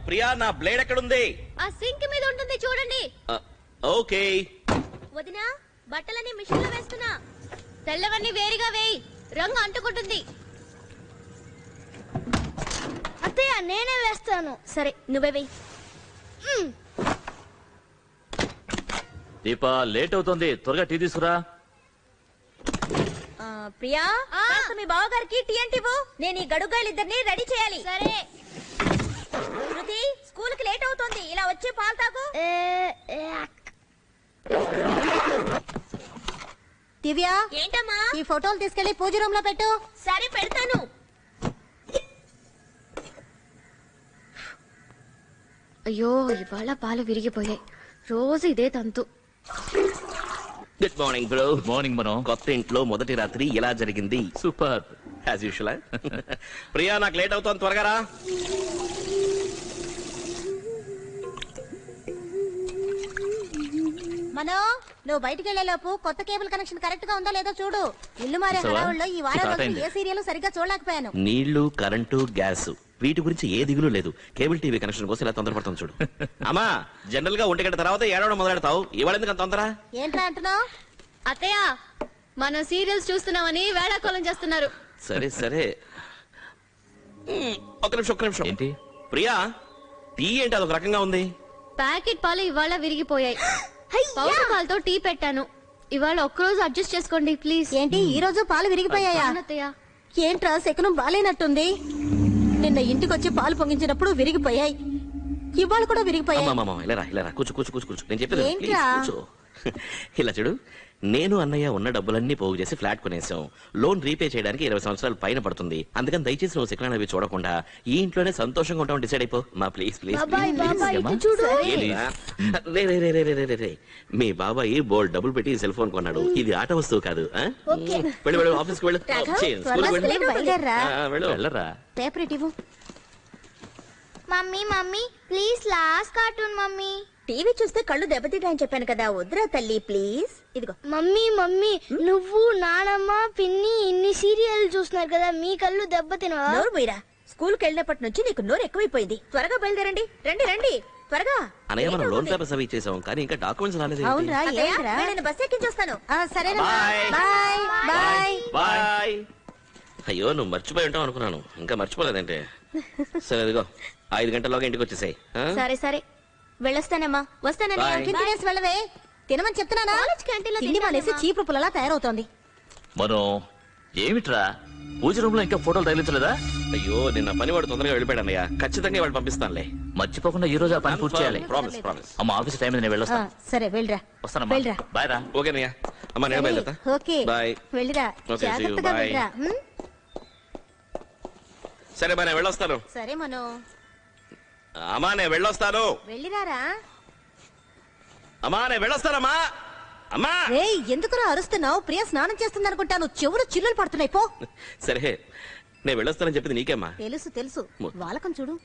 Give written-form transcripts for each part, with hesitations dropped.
ప్రియా నా బ్లేడ్ ఎక్కడుంది? ఆ సింక్ మీద ఉంటుంది చూడండి. ఓకే. వదినా బట్టలని మిషన్ లో వేస్తున్నా. తెల్లవన్నీ వేరుగా వేయి, రంగు అంటుకుంటుంది. అత్తయ్య నేనే వేస్తాను. సరే నువ్వే వేయి. దీపా లేట్ అవుతుంది, త్వరగా టీ తీసుకురా. ప్రియా మీ బావగారికి టీ అంటే నేను ఈ గడుగాయలిద్దరిని రెడీ చేయాలి. సరే. శృతి స్కూల్ కి లేట్ అవుతుంది, ఇలా వచ్చి పాలు తాగు. దివ్య ఏంటమ్మా? ఈ ఫోటోలు తీసుకెళ్లి పూజ రూమ్ లో పెట్టు. సరే పెడతాను. అయ్యో ఇవాళ పాలు విరిగిపోయాయి, రోజు ఇదే తంతు. Good morning bro. Good morning Mano. కొత్త ఇంట్లో మొదటి రాత్రి ఎలా జరిగింది? Super as usual. ప్రియా నాకు లేట్ అవుతుంది, త్వరగా రా. మనో నువ్వు బయటికి వెళ్లే లోపు కొత్త కేబుల్ కనెక్షన్ కరెక్ట్ గా ఉందో లేదో చూడు. ఇల్లు మారే హడావుల్లో ఈ వారం రోజులు ఏ సీరియల్ సరిగ్గా చూడలేకపోయాను. నీళ్లు, కరెంటు, గ్యాస్ వీటి గురించి ఏ దిగులు లేదు. కేబుల్ టీవీ కనెక్షన్ కోసం ఇలా తొందరపడతాం చూడు. అమ్మా జనరల్ గా 1 గంట తర్వాత ఏడవడం మొదలెడతావు, ఇవాళ ఎందుకు అంత తొందర? ఏంట్రా అంటున్నావు? అత్తయ్య మనం సీరియల్స్ చూస్తున్నామని వేళాకోళం చేస్తున్నారు. సరే సరే ఒక్క నిమిషం. ఏంటి ప్రియా టీ ఏంటి అదొక రకంగా ఉంది? ప్యాకెట్ పాలు ఇవాళ విరిగిపోయాయి. పౌడర్ పాలతో టీ పెట్టాను. ఇవాళ ఒక్కరోజు అడ్జస్ట్ చేసుకోండి ప్లీజ్. ఏంటి ఈ రోజు పాలు విరిగిపోయాయా? అత్తయ్య ఏంట్రా శకునం బాలేనట్టుంది. నిన్న ఇంటికి వచ్చి పాలు పొంగించినప్పుడు విరిగిపోయాయి, ఇవాళ కూడా విరిగిపోయాయి. ఇలా కూర్చో. నేను చెప్పేది ఏంట్రా? కూర్చో. ఇలా చూడు, నేను అన్నయ్య ఉన్న డబ్బులన్నీ పోగు చేసి ఫ్లాట్ కొనేసాం. లోన్ రీపే చేయడానికి 20 సంవత్సరాలు పైన పడుతుంది. అందుకని దయచేసి నువ్వు సెకండ్ అవి చూడకుండా ఈ ఇంట్లోనే సంతోషంగా ఉంటాం డిసైడ్ అయిపో మా. ప్లీజ్ మీ బాబాయ్ బోల్డ్ డబ్బులు పెట్టి సెల్ ఫోన్ కొన్నాడు. ఇది ఆట వస్తువు కాదు. వెళ్ళు ఆఫీస్కి వెళ్ళు. వెళ్ళరా. పేపర్ ఇవ్వు. Mummy please last cartoon mummy. TV చూస్తే కళ్ళు దెబ్బతింటాయని చెప్పాను కదా, వద్దురా తల్లి ప్లీజ్. ఇదిగో. మమ్మీ నువ్వు నానమ్మ పిన్ని ఇన్ని సీరియల్ చూస్తున్నారు కదా, మీ కళ్ళు దెబ్బతినవా? నోరు మీరా, స్కూల్ కి వెళ్ళినప్పటి నుంచి నీకు నోరు ఎక్కువైపోయింది. త్వరగా బయలుదేరండి. రండి త్వరగా. అనయ్య మనం లోన్ పేపర్స్ అవి ఇచ్చేసాం కానీ ఇంకా డాక్యుమెంట్స్ రాలేదు. అవునరా, నేను బస్ ఎక్కించొస్తాను. సరేనా, బాయ్. అయ్యో నువ్వు మర్చిపోయి ఉంటావు అనుకున్నాను, ఇంకా మర్చిపోలేదంటే. సరే ఇదిగో 5 గంటల్లోగా ఇంటికి వచ్చేసాయి. సరే వెళ్ళొస్తానమ్మా. వస్తానని వెళ్ళవే, తినమని చెప్తున్నానా? తిండి మానేసి చీపు పుల్లలా తయారవుతోంది. మనో ఏమిట్రా పూజ రూమ్ లో ఇంకా ఫోటోలు తగిలించలేదా? అయ్యో నిన్న పని వాడు తొందరగా వెళ్ళిపోయాడు అన్నయ్య. ఖచ్చితంగా వాళ్ళు పంపిస్తానులే. మర్చిపోకుండా ఈ రోజు ఆ పని పూర్తి చేయాలి. ప్రామిస్. అమ్మ ఆఫీస్ టైం నేను వెళ్ళొస్తాను. సరే వెళ్ళరా. వస్తానమ్మా. బాయ్ రా. ఓకే అన్నయ్య. అమ్మ నేను బయలుదేరతా. Okay bye. వెళ్ళిరా, జాగ్రత్తగా వెళ్ళరా. సరే బా నేను వెళ్ళొస్తాను. సరే మనో. అమ్మా నేను వెళ్ళొస్తాను. వెళ్ళిరారా. అమ్మా నేను వెళ్ళొస్తానమ్మా. అమ్మా ఎందుకురా అరుస్తున్నావు? ప్రియ స్నానం చేస్తుంది అనుకుంటాను, చెవులు చిల్లులు పడుతున్నాయి. పో. సరే నేను వెళ్ళొస్తానని చెప్పింది నీకేమ్మా? తెలుసు వాళ్ళకం చూడు.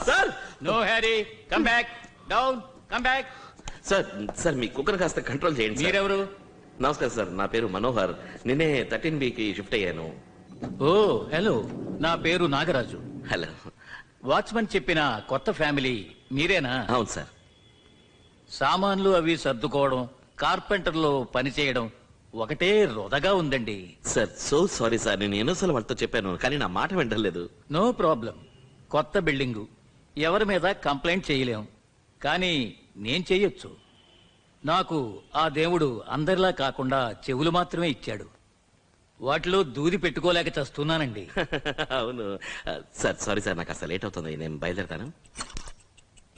Sir no Harry, come back down, come back. Sir మీ కుక్కర్ కాస్త కంట్రోల్ చేయండి. మీరెవరు? నమస్కారం సార్, నా పేరు మనోహర్. నిన్నే 13B షిఫ్ట్ అయ్యాను. ఓ హలో, నా పేరు నాగరాజు. హలో. వాచ్మన్ చెప్పిన కొత్త ఫ్యామిలీ మీరేనా? అవును సార్. సామాన్లు అవి సర్దుకోవడం, కార్పెంటర్లో పని చేయడం ఒకటే రొదగా ఉందండి. సార్ సో సారీ సార్, నేను ఎన్నోసార్లు వాళ్ళతో చెప్పాను కానీ నా మాట వింటలేదు. No problem. కొత్త బిల్డింగు, ఎవరి మీద కంప్లైంట్ చేయలేం, కానీ నేను చెయ్యొచ్చు. నాకు ఆ దేవుడు అందరిలా కాకుండా చెవులు మాత్రమే ఇచ్చాడు. వాటిలో దూది పెట్టుకోలేక చస్తున్నానండి. అవును సార్, సారీ సార్, నాకు అసలు లేట్ అవుతుంది, నేను బయలుదేరతాను.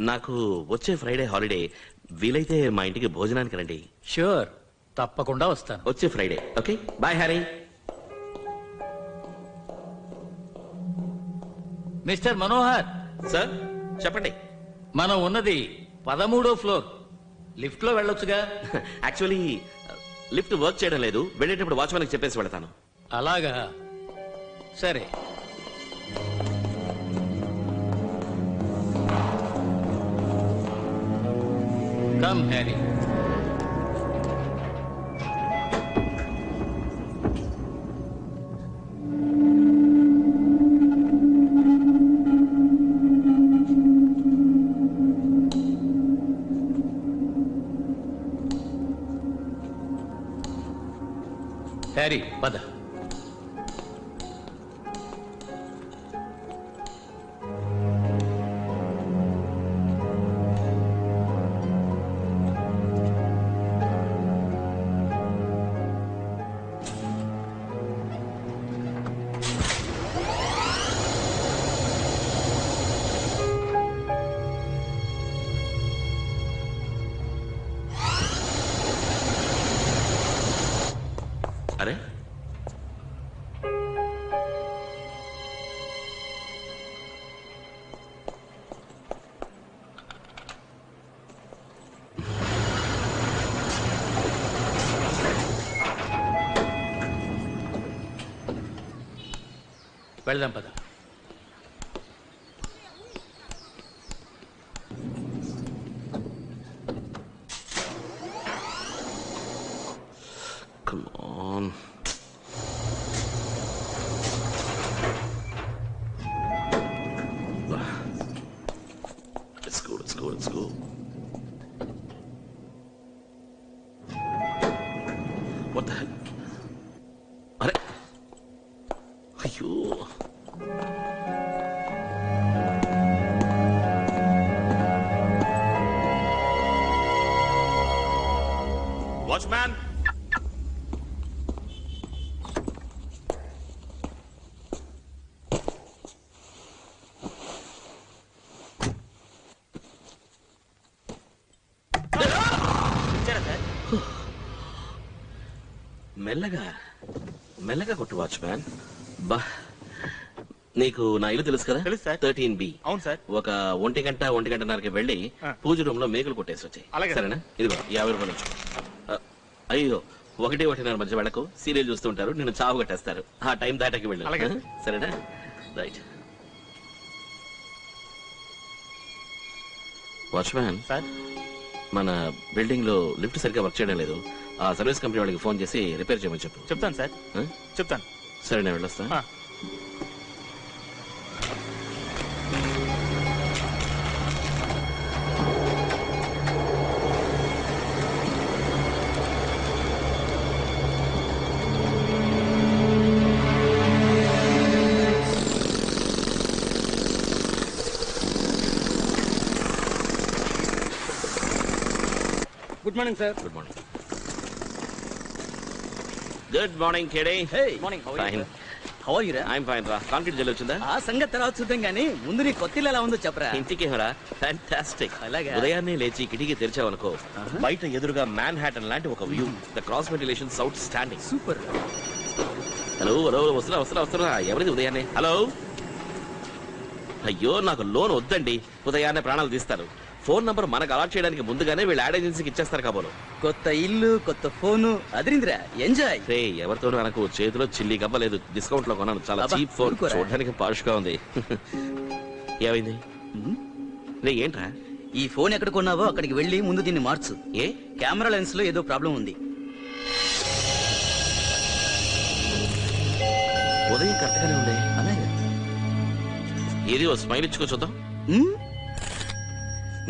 నాకు వచ్చే ఫ్రైడే హాలిడే, వీలైతే మా ఇంటికి భోజనానికి రండి. ష్యూర్, తప్పకుండా వస్తాను. వచ్చే Friday. Okay, bye Harry. Mister Manohar, sir చెప్పండి. మనం ఉన్నది 13వ ఫ్లోర్. లిఫ్ట్ లో వెళ్ళొచ్చుగా? యాక్చువల్లీ లిఫ్ట్ వర్క్ చేయడం లేదు, వెళ్ళేటప్పుడు వాచ్మెన్కి చెప్పేసి వెళతాను. అలాగా, సరే. Come Harry. హ్యారీ, పద. అరే, వెళ్దాం, పద. come on. Let's go, let's go, let's go. What the hell? అరే, అయ్యో. వాచ్మ్యాన్, మెల్లగా మెల్లగా కొట్టు వాచ్మ్యాన్. బా, నీకు నా ఇల్లు తెలుసు కదా? తెలుసు సార్. 13B. అవును సార్. ఒక ఒంటి గంటన్నరకి వెళ్ళి పూజ రూమ్ లో మేకులు కొట్టేసి వచ్చాయి. అలాగే. సరేనా? ఇదిగో 50 రూపాయలు ఉంచు. అయ్యో, 1-1:30 మధ్య వెళ్ళకు, సీరియల్ చూస్తుంటారు, నిన్ను చావు కట్టేస్తారు. ఆ టైం దాటాకి వెళ్ళు. అలాగే. సరేనా? రైట్. వాచ్మ్యాన్ సార్, మన బిల్డింగ్ లో లిఫ్ట్ సరిగ్గా వర్క్ చేయడం లేదు. ఆ సర్వీస్ కంపెనీ వాళ్ళకి ఫోన్ చేసి రిపేర్ చేయమని చెప్పు. చెప్తాను సార్, ఆ? చెప్తాను. సరే, నేను వెళ్ళొస్తా. ఆ. Good morning sir. Good morning. Good morning కేడే. Morning. Fine. How are you రా? ఐఎమ్ ఫైన్ రా. కాంక్రీట్ జల్లి వచ్చిందా? ఆ సంగతి తర్వాత చూద్దాం గానీ ముందు నీ కొత్త ఇల్లు ఎలా ఉందో చెప్పరా. ఇంటికి రా. ఫ్యాంటాస్టిక్. అలాగా? ఉదయాన్నే లేచి కిటికీ తెరిచావనుకో, బయట ఎదురుగా మ్యాన్ హ్యాటన్ లాంటి ఒక view. The cross ventilations out standing. Super. Hello hello, వస్తున్నా. ఎవరిది ఉదయాన్నే? హలో. అయ్యో, నాకు లోన్ వద్దండి, ఉదయాన్నే ప్రాణాలు తీస్తారు. ఫోన్ నంబర్ మనకు అలాట్ చేయడానికి ముందుగానే వీళ్ళు యాడ్ ఏజెన్సీకి ఇచ్చేస్తారు కాబోలు. కొత్త ఇల్లు, కొత్త ఫోను, అదిరిందిరా, ఎంజాయ్. రే, ఎవరితోనూ నాకు చేతిలో చిల్లి గవ్వలేదు, డిస్కౌంట్ లో కొన్నాను, చాలా అబ్బా, చీప్ ఫోన్, ఊరుకోరా. చూడడానికి పాష్ గా ఉంది. ఏమైంది రే? ఏంట్రా? ఈ ఫోన్ ఎక్కడ కొన్నావో అక్కడికి వెళ్ళి ముందు దీన్ని మార్చు. ఏ కెమెరా లెన్స్ లో ఏదో ప్రాబ్లం ఉంది. ఉదయం కరెక్ట్ గానే ఉంది. అలాగే. ఏది ఓ స్మైల్ ఇచ్చుకో చూద్దాం.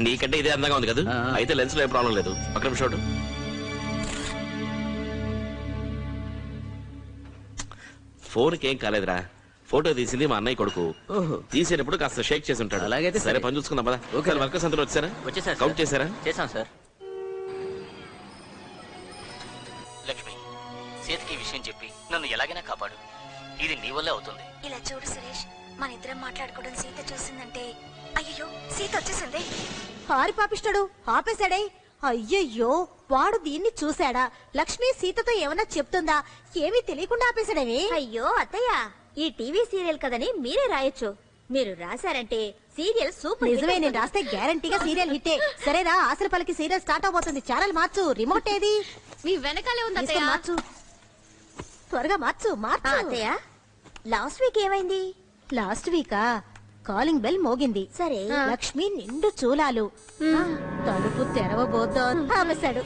నీకంటే ఇదే అందంగా ఉంది కదా? ఆ. అయితే లెన్స్ లో ఏం ప్రాబ్లం లేదు. ఒక నిమిషం చూడు. ఫోన్ కి ఏం కాలేదురా, ఫోటో తీసింది మా అన్నయ్య కొడుకు. ఓహో. తీసేటప్పుడు కాస్త షేక్ చేసి ఉంటాడు. అలాగైతే సరే సరే. పని చూసుకుందాం పదా. ఓకే. ఒకసారి వర్కర్స్ అందరూ వచ్చారా? వచ్చేసారు కౌంట్ చేశారా? చేశాం సార్. లక్ష్మి, సీతకి ఈ విషయం చెప్పి నన్ను ఎలాగైనా కాపాడు. ఇది నీ వల్లే అవుతుంది. ఇలా చూడు సురేష్, మన ఇద్దరం మాట్లాడుకోవడం సీత చూసిందంటే అయ్యో సీత వచ్చేసింది. హారి పాపిస్తాడు ఆపేశాడే. అయ్యయ్యో వాడు దీన్ని చూశాడా? లక్ష్మి సీతతో ఏమన్నా చెప్తుందా? ఏమీ తెలియకుండా ఆపేశాడేవి. అయ్యో అత్తయ్య, ఈ టీవీ సీరియల్ కదని మీరే రాయొచ్చు. మీరు రాశారంటే సీరియల్ సూపర్. నిజమే, నేను రాస్తే గ్యారంటీగా సీరియల్ హిట్టే. సరేరా, ఆశల పలికి సీరియల్ స్టార్ట్ అవబోతుంది. ఛానల్ మార్చు. రిమోట్ ఏది? మీ వెనకాలే ఉంది తీసుకో, మార్చు. త్వరగా మార్చు మార్చు. అత్తయ్య, లాస్ట్ వీక్ ఏమైంది? లాస్ట్ వీకా కాలింగ్ బెల్ మోగింది. సరే. లక్ష్మి నిండు చూలాలు. తలుపు తెరవబోతో ఆమెశాడు.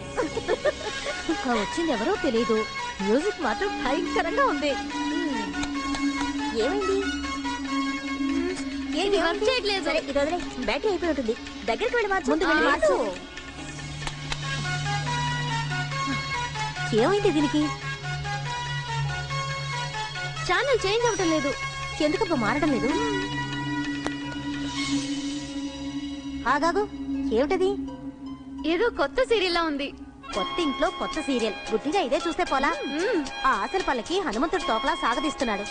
వచ్చింది ఎవరో తెలీదు. మ్యూజిక్ మాత్రం భయంకరంగా ఉంది. ఏమైంది? ఏంటి వర్క్ చేయట్లేదు. సరే ఇది వదిలే, బ్యాటరీ అయిపోయి ఉంటుంది. దగ్గరికి వెళ్ళి మార్చు. ముందు వెళ్ళి మార్చు. ఏమైంది దీనికి? ఛానల్ చేంజ్ అవటం లేదు. ఎందుకబ్బా మారడం లేదు? ఆగాగు, ఏమిటది? ఏదో కొత్త సీరియల్ లా ఉంది. కొత్త ఇంట్లో కొత్త సీరియల్. గుడ్డిగా ఇదే చూస్తే పోలా. ఆ ఆశల పల్లకి హనుమంతుడు తోకలా సాగదీస్తున్నాడు.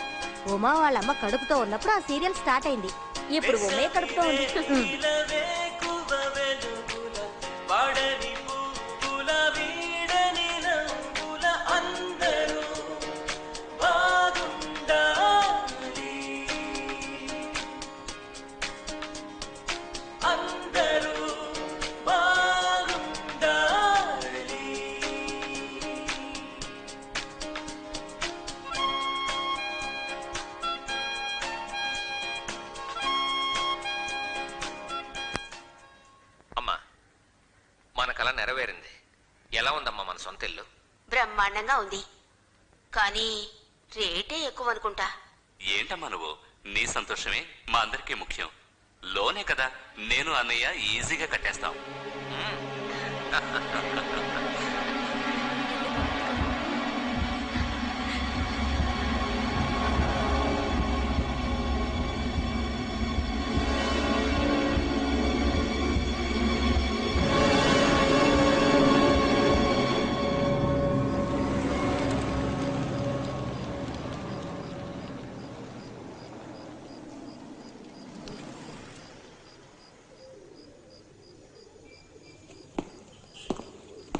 ఉమా వాళ్ళమ్మ కడుపుతో ఉన్నప్పుడు ఆ సీరియల్ స్టార్ట్ అయింది. ఇప్పుడు ఉమే కడుపుతో ఉంది. అమ్మా, మన కళ నెరవేరింది. ఎలా ఉందమ్మా మన సొంత ఇల్లు? బ్రహ్మాండంగా ఉంది, కానీ రేటే ఎక్కువ అనుకుంటా. ఏంటమ్మా నువ్వు? నీ సంతోషమే మా అందరికీ ముఖ్యం. లోనే కదా నేను అన్నయ్య ఈజీగా కట్టేస్తాం.